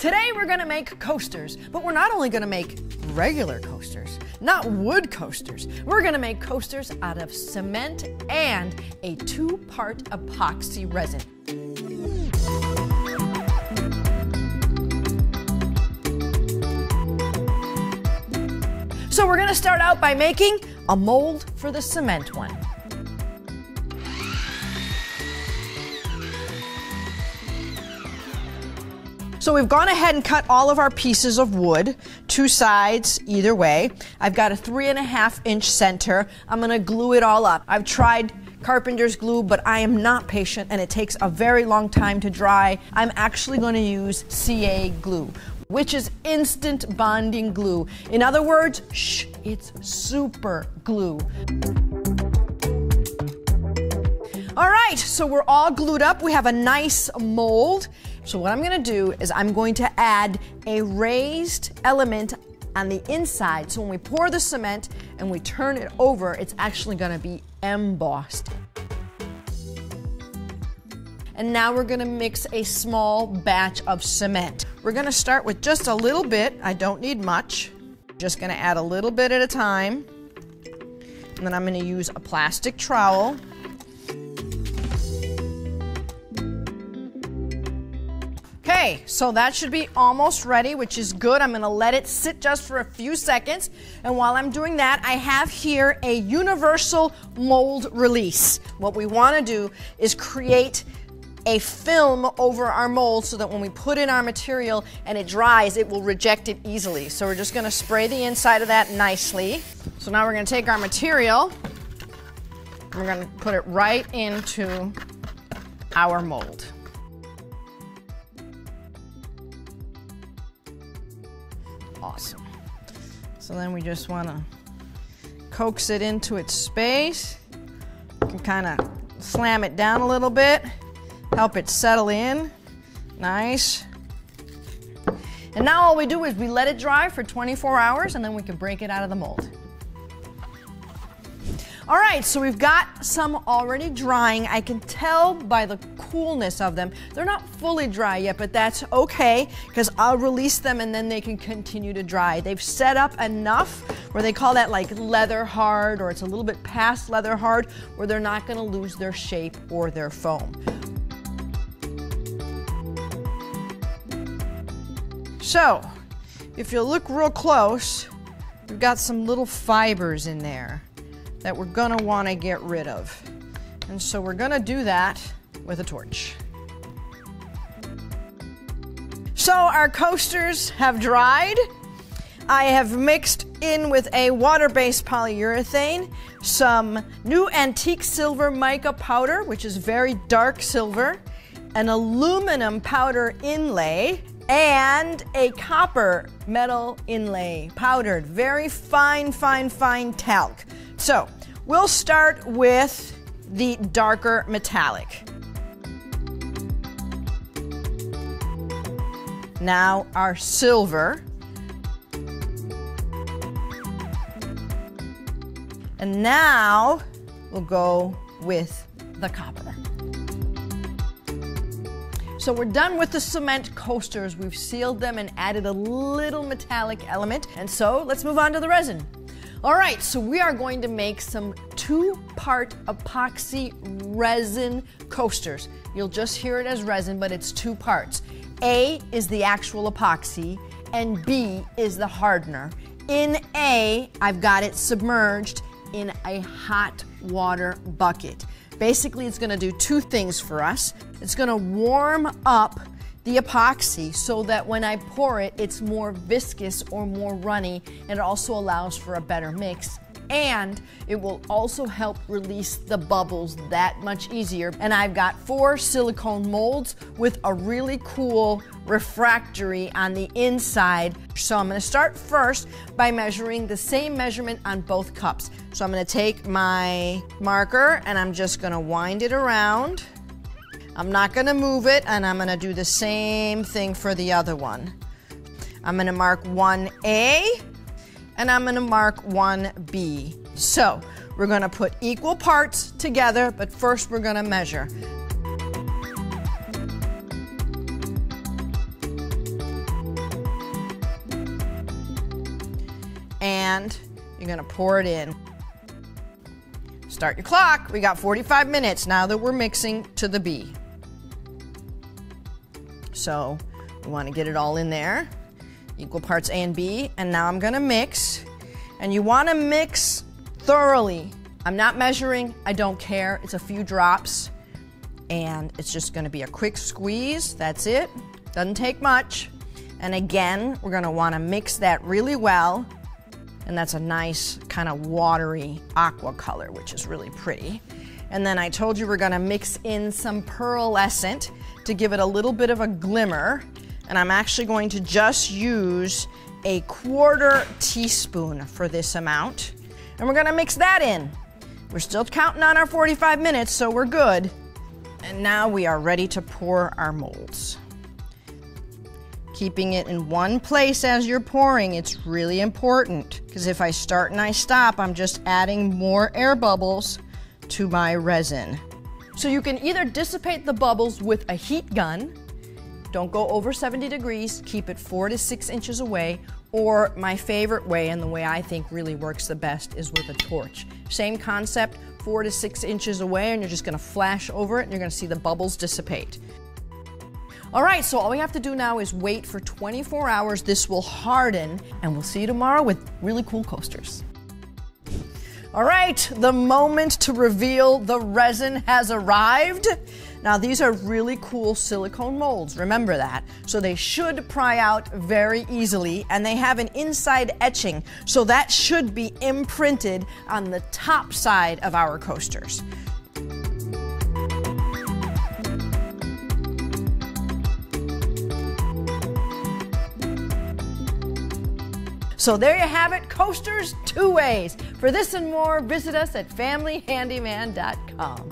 Today we're gonna make coasters, but we're not only gonna make regular coasters, not wood coasters. We're gonna make coasters out of cement and a 2-part epoxy resin. So we're gonna start out by making a mold for the cement one. So we've gone ahead and cut all of our pieces of wood, 2 sides either way. I've got a 3.5-inch center. I'm gonna glue it all up. I've tried carpenter's glue, but I am not patient and it takes a very long time to dry. I'm actually gonna use CA glue, which is instant bonding glue. In other words, it's super glue. All right, so we're all glued up. We have a nice mold. So what I'm gonna do is I'm going to add a raised element on the inside. So when we pour the cement and we turn it over, it's actually gonna be embossed. And now we're gonna mix a small batch of cement. We're gonna start with just a little bit. I don't need much. Just gonna add a little bit at a time. And then I'm gonna use a plastic trowel. Okay, so that should be almost ready, which is good. I'm gonna let it sit just for a few seconds. And while I'm doing that, I have here a universal mold release. What we wanna do is create a film over our mold so that when we put in our material and it dries, it will reject it easily. So we're just gonna spray the inside of that nicely. So now we're gonna take our material, and we're gonna put it right into our mold. Awesome. So then we just want to coax it into its space. You can kind of slam it down a little bit, help it settle in. Nice. And now all we do is we let it dry for 24 hours and then we can break it out of the mold. All right, so we've got some already drying. I can tell by the coolness of them. They're not fully dry yet, but that's okay because I'll release them and then they can continue to dry. They've set up enough where they call that like leather hard, or it's a little bit past leather hard, where they're not gonna lose their shape or their foam. So, if you look real close, we've got some little fibers in there that we're gonna wanna get rid of. And so we're gonna do that with a torch. So our coasters have dried. I have mixed in with a water-based polyurethane some new antique silver mica powder, which is very dark silver, an aluminum powder inlay, and a copper metal inlay, powdered, very fine, fine, fine talc. So we'll start with the darker metallic. Now our silver. And now we'll go with the copper. So we're done with the cement coasters. We've sealed them and added a little metallic element. And so let's move on to the resin. All right, so we are going to make some 2-part epoxy resin coasters. You'll just hear it as resin, but it's 2 parts. A is the actual epoxy, and B is the hardener. In A, I've got it submerged in a hot water bucket. Basically, it's gonna do 2 things for us. It's gonna warm up the epoxy so that when I pour it, it's more viscous or more runny, and it also allows for a better mix. And it will also help release the bubbles that much easier. And I've got 4 silicone molds with a really cool refractory on the inside. So I'm gonna start first by measuring the same measurement on both cups. So I'm gonna take my marker and I'm just gonna wind it around. I'm not gonna move it, and I'm gonna do the same thing for the other one. I'm gonna mark 1A, and I'm gonna mark 1B. So we're gonna put equal parts together, but first we're gonna measure. and you're gonna pour it in. Start your clock. We got 45 minutes now that we're mixing to the B. So we want to get it all in there, equal parts A and B, and now I'm gonna mix, and you want to mix thoroughly. I'm not measuring, I don't care, it's a few drops, and it's just gonna be a quick squeeze, that's it, doesn't take much. And again, we're gonna want to mix that really well, and that's a nice kind of watery aqua color, which is really pretty. And then I told you we're gonna mix in some pearlescent to give it a little bit of a glimmer, and I'm actually going to just use a 1/4 teaspoon for this amount, and we're gonna mix that in. We're still counting on our 45 minutes, so we're good. And now we are ready to pour our molds. Keeping it in one place as you're pouring, it's really important, because if I start and I stop, I'm just adding more air bubbles to my resin. So you can either dissipate the bubbles with a heat gun, don't go over 70 degrees, keep it 4 to 6 inches away, or my favorite way, and the way I think really works the best, is with a torch. Same concept, 4 to 6 inches away, and you're just gonna flash over it and you're gonna see the bubbles dissipate. All right, so all we have to do now is wait for 24 hours. This will harden, and we'll see you tomorrow with really cool coasters. All right, the moment to reveal the resin has arrived. Now, these are really cool silicone molds, remember that. So they should pry out very easily, and they have an inside etching, so that should be imprinted on the top side of our coasters. So there you have it, coasters 2 ways. For this and more, visit us at familyhandyman.com.